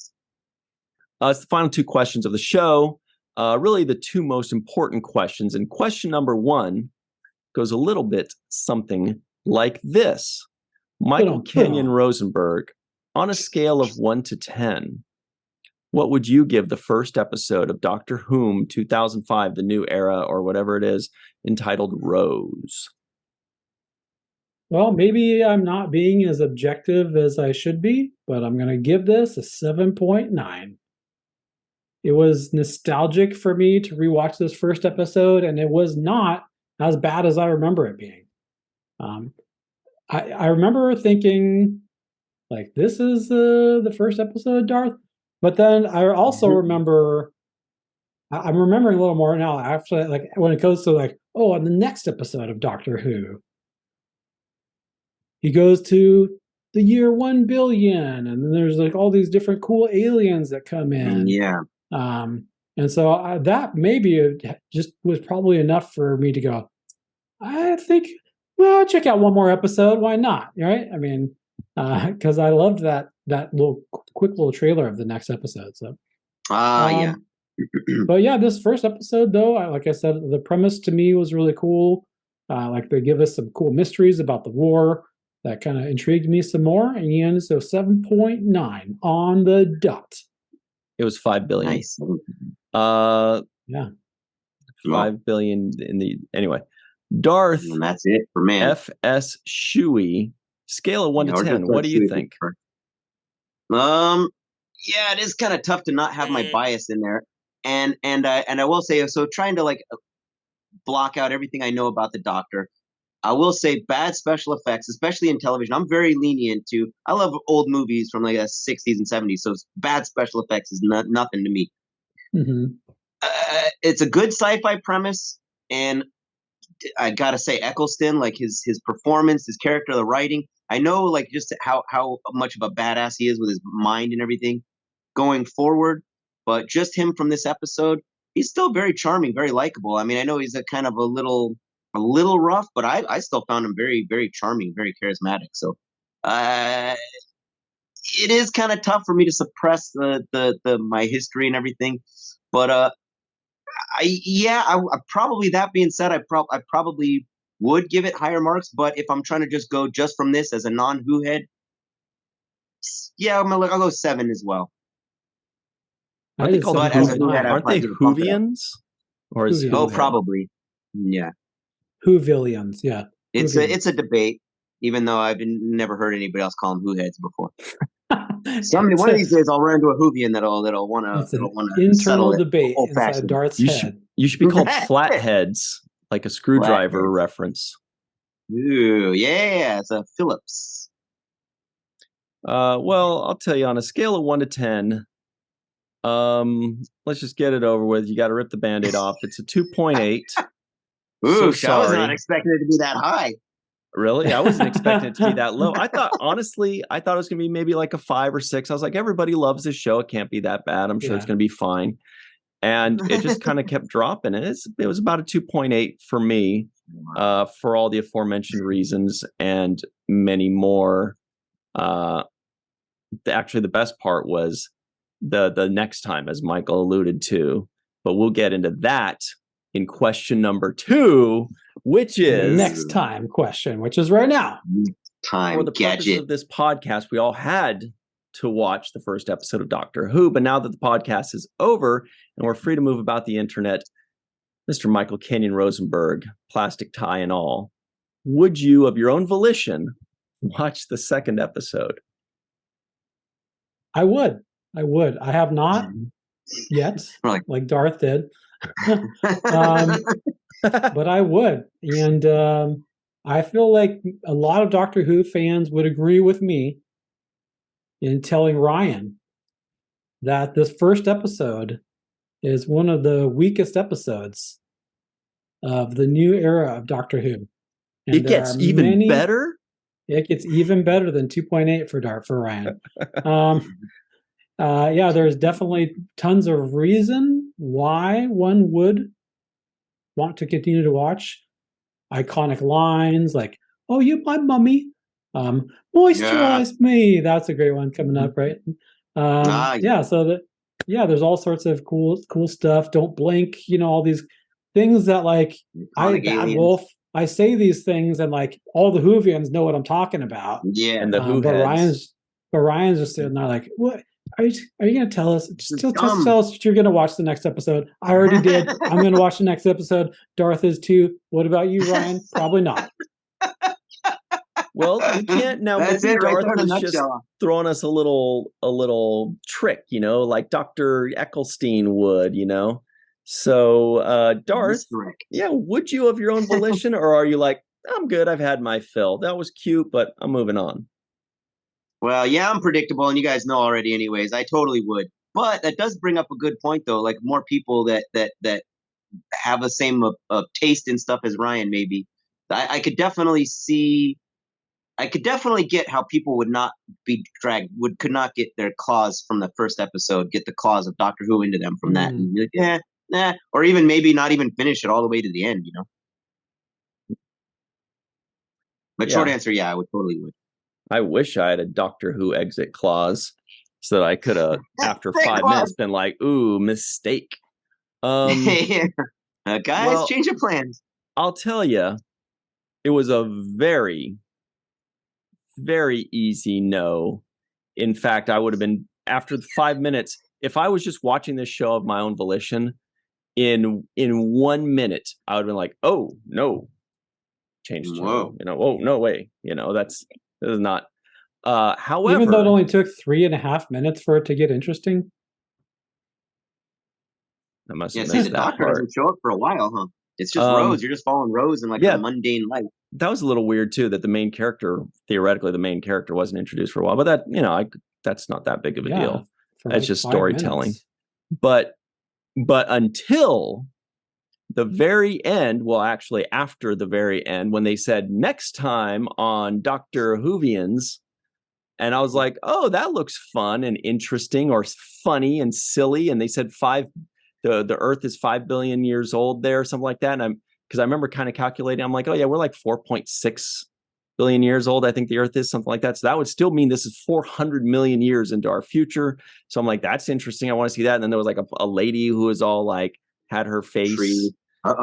It's the final 2 questions of the show. Really the 2 most important questions. And question number 1 goes a little bit something like this. Michael Kenyon Rosenberg, on a scale of 1 to 10, what would you give the first episode of Doctor Whom 2005, the new era, or whatever it is, entitled Rose? Well, maybe I'm not being as objective as I should be, but I'm going to give this a 7.9. it was nostalgic for me to rewatch this first episode, and it was not as bad as I remember it being. I remember thinking, like, this is the first episode of Darth, but then I also remember. I'm remembering a little more now. Actually, like when it goes to like, oh, on the next episode of Doctor Who, he goes to the year 1 billion, and then there's like all these different cool aliens that come in. Yeah. And so that maybe just was probably enough for me to go, I think, well, I'll check out one more episode. Why not? Right? I mean, because I loved that little quick little trailer of the next episode. So, yeah. But yeah, this first episode, though, like I said, the premise to me was really cool. Like they give us some cool mysteries about the war that kind of intrigued me some more. And so 7.9 on the dot. It was 5 billion. Nice. Yeah. 5 billion in the anyway. Darth. And that's it for me. FS Shuey. Scale of 1 to 10. What do you think? Yeah, it is kind of tough to not have my bias in there. And I will say, so trying to like block out everything I know about the Doctor, I will say bad special effects, especially in television. I'm very lenient to. I love old movies from like the 60s and 70s, so bad special effects is nothing to me. Mm-hmm. It's a good sci-fi premise, and I gotta say, Eccleston, like his performance, his character, the writing. I know like just how much of a badass he is with his mind and everything going forward. But just him from this episode, he's still very charming, very likable. I mean, I know he's a kind of a little rough, but I still found him very, very charming, very charismatic. So it is kind of tough for me to suppress the my history and everything. But I probably, that being said, I probably would give it higher marks. But if I'm trying to just go just from this as a non-Who head, yeah, I'll go 7 as well. Aren't they Whovians? Or is probably. Yeah. Whovillians, yeah. It's a debate, even though I've never heard anybody else call them Who heads before. One of these days I'll run into a Whovian that'll want to internal debate inside Darth's head. You should be called flatheads, like a screwdriver reference. Ooh, yeah, it's a Phillips. Well, I'll tell you, on a scale of 1 to 10. Let's just get it over with. You got to rip the Band-Aid off. It's a 2.8. Ooh, so I was not expecting it to be that high. Really? I wasn't expecting it to be that low. I thought it was going to be maybe like a 5 or 6. I was like, everybody loves this show. It can't be that bad. I'm sure it's going to be fine. And it just kind of kept dropping. And it was about a 2.8 for me, for all the aforementioned reasons and many more. Actually, the best part was the next time, as Michael alluded to, but we'll get into that in question number 2, which is the next time question, which is right now. For the purpose of this podcast, we all had to watch the first episode of Doctor Who, but now that the podcast is over and we're free to move about the internet, Mr. Michael Kenyon Rosenberg, plastic tie and all, would you, of your own volition, watch the second episode? I would. I have not yet, like Darth did. But I would. And I feel like a lot of Doctor Who fans would agree with me in telling Ryan that this first episode is one of the weakest episodes of the new era of Doctor Who. And it gets even better? It gets even better than 2.8 for Ryan. Yeah, there's definitely tons of reason why one would want to continue to watch. Iconic lines like, "Oh, you my mummy," "Moisturize me." That's a great one coming up, right? Yeah. So there's all sorts of cool stuff. Don't blink. All these things that like Bad Wolf. I say these things and like all the Whovians know what I'm talking about. Yeah, and the Who heads. Ryan's just sitting there like, what? Are you going to tell us? Just tell us that you're going to watch the next episode. I already did. I'm going to watch the next episode. Darth is too. What about you, Ryan? Probably not. Well, we can't now. That's Maybe it, right Darth there in a was just nutshell. throwing us a little trick, like Dr. Eccleston would, So, Darth, would you of your own volition, or are you like, I'm good, I've had my fill. That was cute, but I'm moving on. Well, yeah, I'm predictable, and you guys know already anyways. I totally would. But that does bring up a good point, though. Like, more people that have the same taste in stuff as Ryan, maybe. I could definitely see... I could definitely get how people would not be dragged, could not get their claws from the first episode, get the claws of Doctor Who into them from that. And be like, nah. Or even maybe not even finish it all the way to the end, But short answer, I would totally would. I wish I had a Doctor Who exit clause so that I could have, after 5 minutes, been like, ooh, mistake. Guys, change your plans. I'll tell you, it was a very, very easy no. In fact, I would have been, after 5 minutes, if I was just watching this show of my own volition, in 1 minute, I would have been like, oh, no. Change channel. Oh, no way. This is not. However, even though it only took 3.5 minutes for it to get interesting. I must have missed the Doctor doesn't show up for a while, huh? It's just Rose. You're just following Rose in like a mundane life. That was a little weird too. That the main character, theoretically, wasn't introduced for a while. But that, that's not that big of a deal. It's just storytelling. But until the very end, well, actually after the very end, when they said next time on Dr. Whovians, and I was like, oh, that looks fun and interesting, or funny and silly. And they said the Earth is 5 billion years old there, something like that. And because I remember kind of calculating, I'm like, oh yeah, we're like 4.6 billion years old. I think the Earth is something like that. So that would still mean this is 400 million years into our future. So I'm like, that's interesting. I want to see that. And then there was like a lady who was all like, had her face.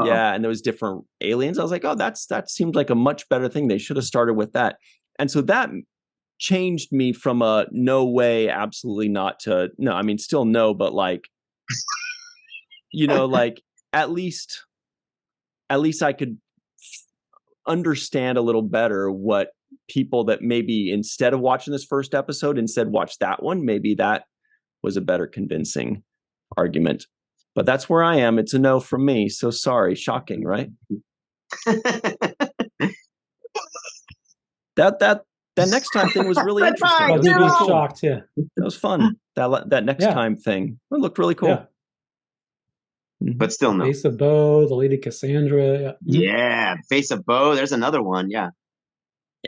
Yeah, and there was different aliens. I was like, oh, that seemed like a much better thing. They should have started with that. And so that changed me from a no way, absolutely not, to no. I mean, still no, but like, like at least I could understand a little better what people that maybe instead of watching this first episode, instead watch that one. Maybe that was a better convincing argument. But that's where I am. It's a no from me. So sorry. Shocking, right? That next time thing was really interesting. I was really shocked. Yeah, that was fun. That next time thing, it looked really cool. Yeah. But still no. Face of Bo, the Lady Cassandra. Yeah, Face of Bo. There's another one. Yeah.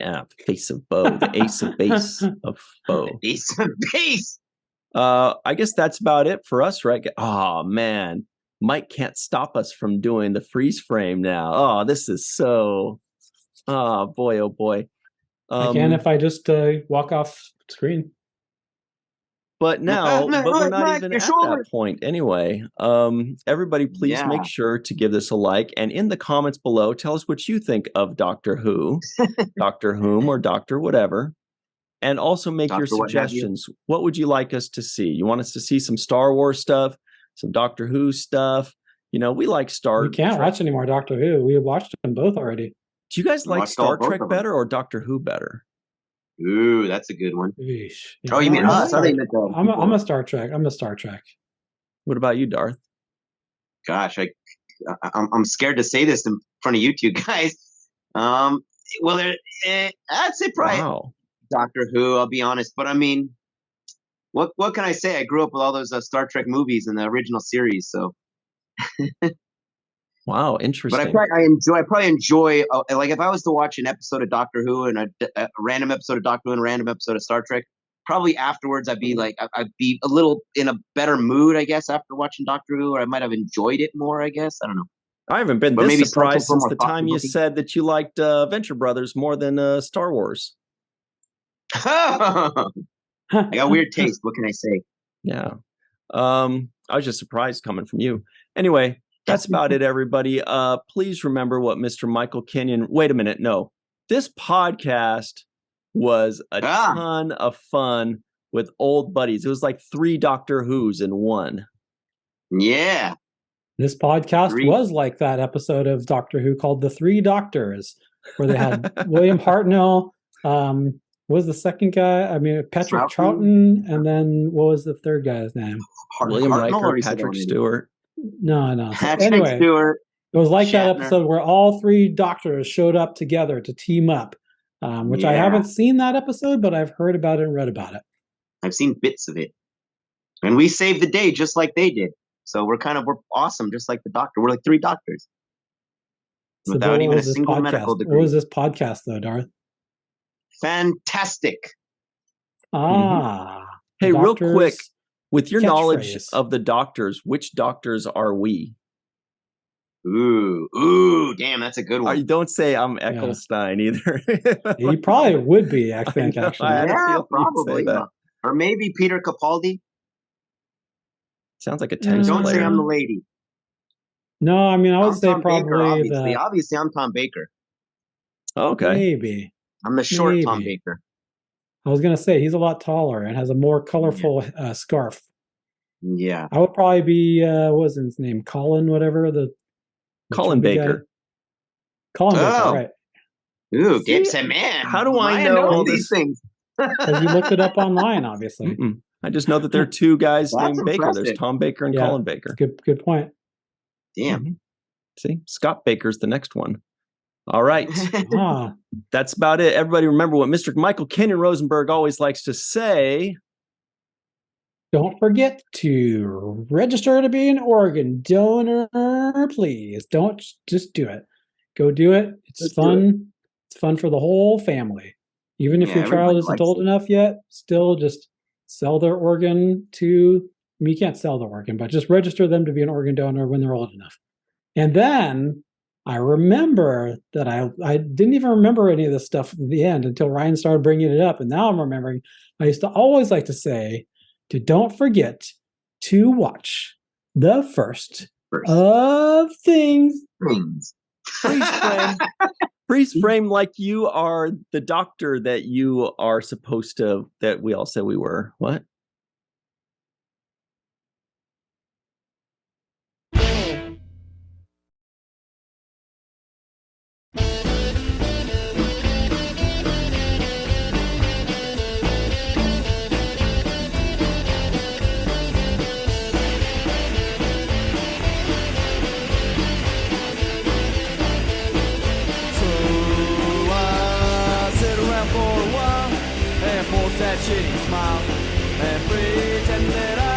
Yeah, Face of Bo, the Ace of Base of Bo. Ace of Base. I guess that's about it for us, right? Oh man, Mike can't stop us from doing the freeze frame now. Oh, this is so. Oh boy, oh boy. I can if I just walk off screen. But now, but we're not even at that point anyway. Everybody, please make sure to give this a like, and in the comments below, tell us what you think of Doctor Who, Doctor Whom, or Doctor whatever. And also make your suggestions. What would you like us to see? You want us to see some Star Wars stuff, some Doctor Who stuff? We like Star Trek. We can't watch any more Doctor Who. We watched them both already. Do you guys like Star Trek better or Doctor Who better? Ooh, that's a good one. Yeah, oh, you mean us? I'm a Star Trek. I'm a Star Trek. What about you, Darth? Gosh, I'm scared to say this in front of you two guys. Well, I'd say probably Doctor Who. I'll be honest, but I mean, what can I say? I grew up with all those Star Trek movies in the original series, so. Wow, interesting. But I probably enjoy like if I was to watch an episode of Doctor Who and a random episode of Doctor Who and a random episode of Star Trek, probably afterwards I'd be a little in a better mood, I guess, after watching Doctor Who, or I might have enjoyed it more, I guess. I don't know. I haven't been this surprised since the time you said that you liked Venture Brothers more than Star Wars. I got weird taste. What can I say? Yeah. I was just surprised coming from you. Anyway, that's about it, everybody. Please remember what Mr. Michael Kenyon... Wait a minute. No. This podcast was a ton of fun with old buddies. It was like 3 Doctor Who's in one. Yeah. This podcast was like that episode of Doctor Who called The Three Doctors, where they had William Hartnell, What was the second guy? I mean, Patrick Troughton, and then what was the third guy's name? William Riker, Patrick Stewart. No. Patrick Stewart. It was like Shatner. That episode where all three doctors showed up together to team up, which I haven't seen that episode, but I've heard about it and read about it. I've seen bits of it. And we saved the day just like they did. So we're awesome, just like the Doctor. We're like three doctors. So without even a single medical degree. What was this podcast, though, Darth? Fantastic. Hey, real quick, with your knowledge of the doctors, which doctors are we? Ooh, damn, that's a good one. Don't say I'm Eccleston either. You probably would be, I think, actually. Yeah, probably. Or maybe Peter Capaldi. Sounds like a tennis player. Don't say I'm the lady. No, I mean, I would say Tom probably Baker, obviously, I'm Tom Baker. Okay. Maybe. I'm the short Tom Baker. I was going to say, he's a lot taller and has a more colorful scarf. Yeah. I would probably be, what was his name? Colin, whatever. Colin Baker. Colin Baker, right. Ooh, Gibson, man. How do I know all these things? Because you looked it up online, obviously. I just know that there are two guys named Baker. There's Tom Baker and Colin Baker. Good point. Damn. See, Scott Baker's the next one. All right. That's about it. Everybody remember what Mr. Michael Kenyon Rosenberg always likes to say. Don't forget to register to be an organ donor, please. Don't just do it. Go do it. It's fun. It's fun for the whole family. Even if your child isn't old enough yet, still just sell their organ to, I mean, you can't sell the organ, but just register them to be an organ donor when they're old enough. And then I remember that I didn't even remember any of this stuff at the end until Ryan started bringing it up. And now I'm remembering, I used to always like to say, don't forget to watch the first of things. Freeze frame like you are the doctor that you are supposed to, that we all said we were. What? That shitty smile and pretend that